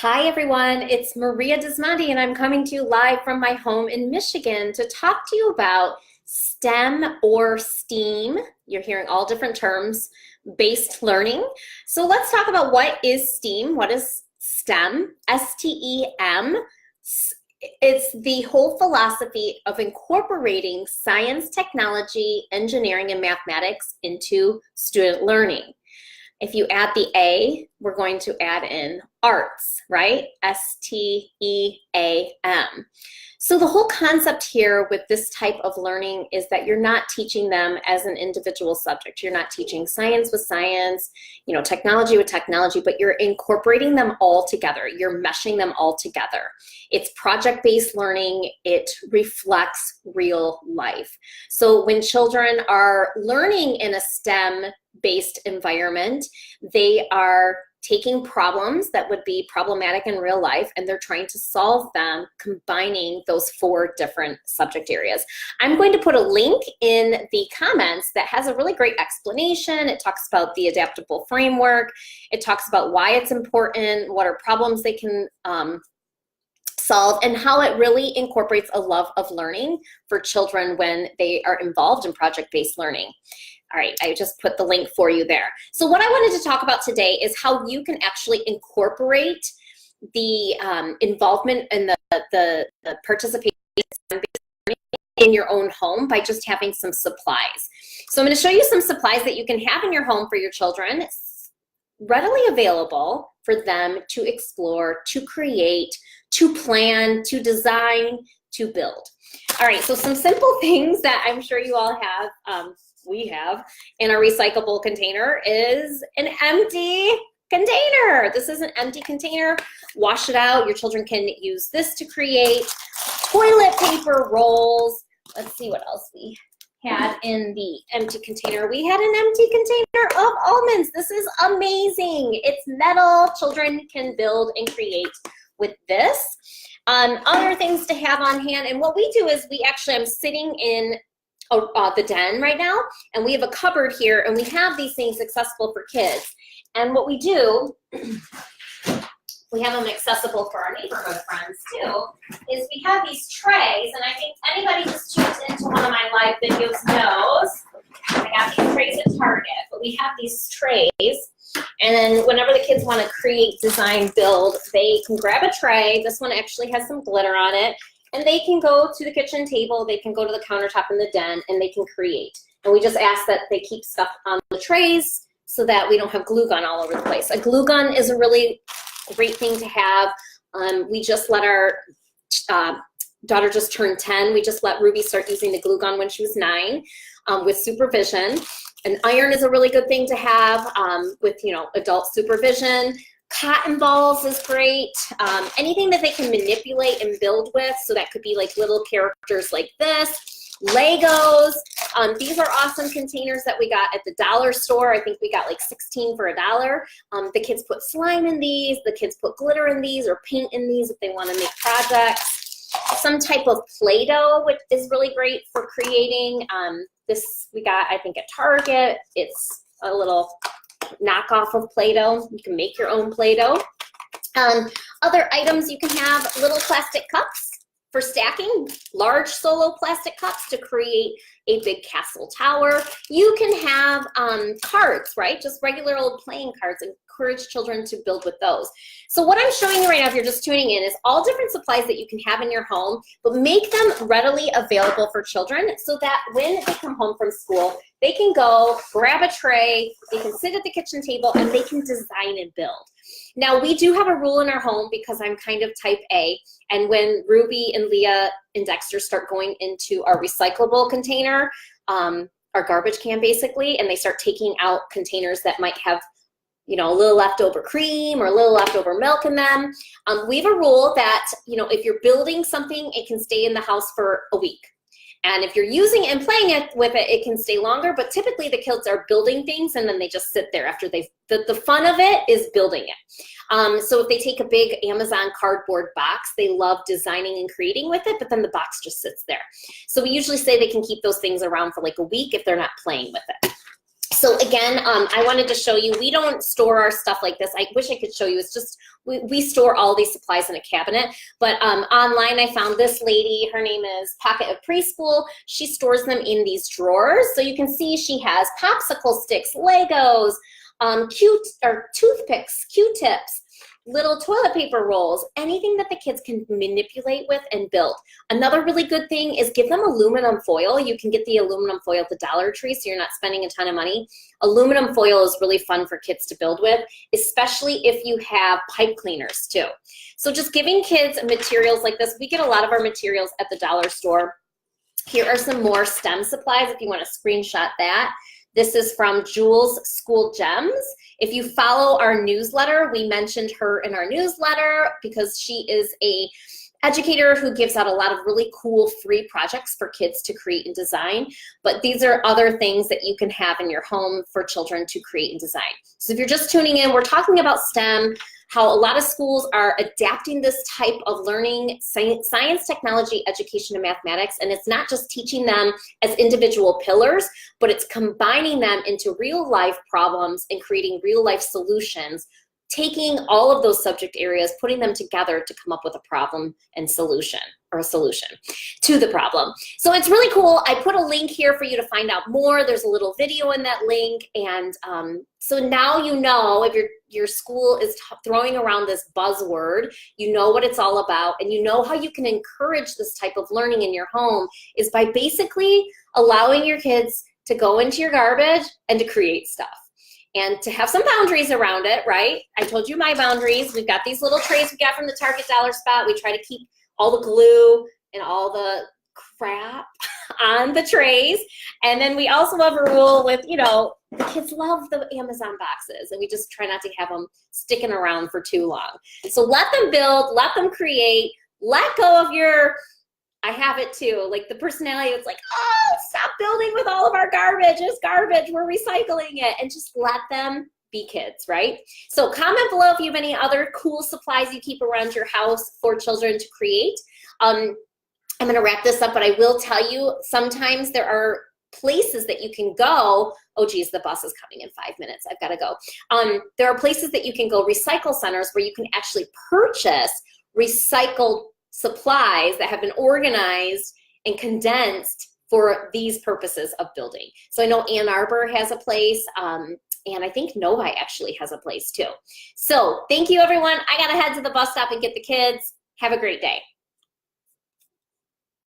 Hi everyone, it's Maria Dismondy and I'm coming to you live from my home in Michigan to talk to you about STEM or STEAM. You're hearing all different terms, based learning. So let's talk about what is STEAM, what is STEM, S-T-E-M. It's the whole philosophy of incorporating science, technology, engineering, and mathematics into student learning. If you add the A, we're going to add in arts, right? S-T-E-A-M. So the whole concept here with this type of learning is that you're not teaching them as an individual subject. You're not teaching science with science, technology with technology, but you're incorporating them all together. You're meshing them all together. It's project-based learning. It reflects real life. So when children are learning in a STEM-based environment, they are taking problems that would be problematic in real life and they're trying to solve them combining those 4 different subject areas. I'm going to put a link in the comments that has a really great explanation. It talks about the adaptable framework. It talks about why it's important, what are problems they can solve, and how it really incorporates a love of learning for children when they are involved in project-based learning. All right, I just put the link for you there. So what I wanted to talk about today is how you can actually incorporate the involvement and the participation in your own home by just having some supplies. So I'm going to show you some supplies that you can have in your home for your children. It's readily available for them to explore, to create, to plan, to design, to build. All right, so some simple things that I'm sure you all have, we have in our recyclable container is an empty container. This is an empty container. Wash it out. Your children can use this to create toilet paper rolls. Let's see what else we had in the empty container. We had an empty container of almonds. This is amazing. It's metal. Children can build and create with this. Other things to have on hand, and what we do is I'm sitting in the den right now, and we have a cupboard here, and we have these things accessible for kids. And what we do, we have them accessible for our neighborhood friends too, is we have these trays, and I think anybody who's tuned into one of my live videos knows I got these trays at Target, but we have these trays, and then whenever the kids want to create, design, build, they can grab a tray. This one actually has some glitter on it. And they can go to the kitchen table, they can go to the countertop in the den, and they can create. And we just ask that they keep stuff on the trays so that we don't have glue gun all over the place. A glue gun is a really great thing to have. We just let our daughter just turned 10. We just let Ruby start using the glue gun when she was 9 with supervision. An iron is a really good thing to have with adult supervision. Cotton balls is great. Anything that they can manipulate and build with, so that could be like little characters like this. Legos. These are awesome containers that we got at the dollar store. I think we got like 16 for $1. The kids put slime in these. The kids put glitter in these or paint in these if they want to make projects. Some type of Play-Doh, which is really great for creating. This we got, I think, at Target. It's a little knockoff of Play-Doh. You can make your own Play-Doh. Other items, you can have little plastic cups for stacking, large solo plastic cups to create a big castle tower. You can have cards, right? Just regular old playing cards. Encourage children to build with those. So what I'm showing you right now, if you're just tuning in, is all different supplies that you can have in your home, but make them readily available for children so that when they come home from school, they can go grab a tray, they can sit at the kitchen table, and they can design and build. Now, we do have a rule in our home because I'm kind of type A, and when Ruby and Leah and Dexter start going into our recyclable container, our garbage can basically, and they start taking out containers that might have a little leftover cream or a little leftover milk in them. We have a rule that, if you're building something, it can stay in the house for a week. And if you're using it and playing with it, it can stay longer, but typically the kids are building things and then they just sit there after the fun of it is building it. So if they take a big Amazon cardboard box, they love designing and creating with it, but then the box just sits there. So we usually say they can keep those things around for like a week if they're not playing with it. So again, I wanted to show you, we don't store our stuff like this. I wish I could show you. It's just, we store all these supplies in a cabinet. But online, I found this lady. Her name is Pocket of Preschool. She stores them in these drawers. So you can see she has popsicle sticks, Legos, toothpicks, Q-tips, little toilet paper rolls, anything that the kids can manipulate with and build. Another really good thing is give them aluminum foil. You can get the aluminum foil at the Dollar Tree, so you're not spending a ton of money. Aluminum foil is really fun for kids to build with, especially if you have pipe cleaners too. So just giving kids materials like this. We get a lot of our materials at the dollar store. Here are some more STEM supplies if you want to screenshot that. This is from Jules School Gems. If you follow our newsletter, we mentioned her in our newsletter because she is a educator who gives out a lot of really cool free projects for kids to create and design. But these are other things that you can have in your home for children to create and design. So if you're just tuning in, we're talking about STEM, how a lot of schools are adapting this type of learning, science, technology, education, and mathematics. And it's not just teaching them as individual pillars, but it's combining them into real life problems and creating real life solutions, taking all of those subject areas, putting them together to come up with a problem and solution, or a solution to the problem. So it's really cool. I put a link here for you to find out more. There's a little video in that link. And so now you know, if your school is throwing around this buzzword, you know what it's all about, and you know how you can encourage this type of learning in your home is by basically allowing your kids to go into your garbage and to create stuff. And to have some boundaries around it, right? I told you my boundaries. We've got these little trays we got from the Target Dollar Spot. We try to keep all the glue and all the crap on the trays. And then we also have a rule with, you know, the kids love the Amazon boxes, and we just try not to have them sticking around for too long. So let them build, let them create, let go of your, I have it too, like the personality that's like, oh, stop building with all of our garbage. It's garbage. We're recycling it. And just let them be kids, right? So comment below if you have any other cool supplies you keep around your house for children to create. I'm going to wrap this up, but I will tell you, sometimes there are places that you can go. Oh, geez, the bus is coming in 5 minutes. I've got to go. There are places that you can go, recycle centers, where you can actually purchase recycled supplies that have been organized and condensed for these purposes of building. So I know Ann Arbor has a place, and I think Novi actually has a place too. So thank you, everyone. I gotta head to the bus stop and get the kids. Have a great day.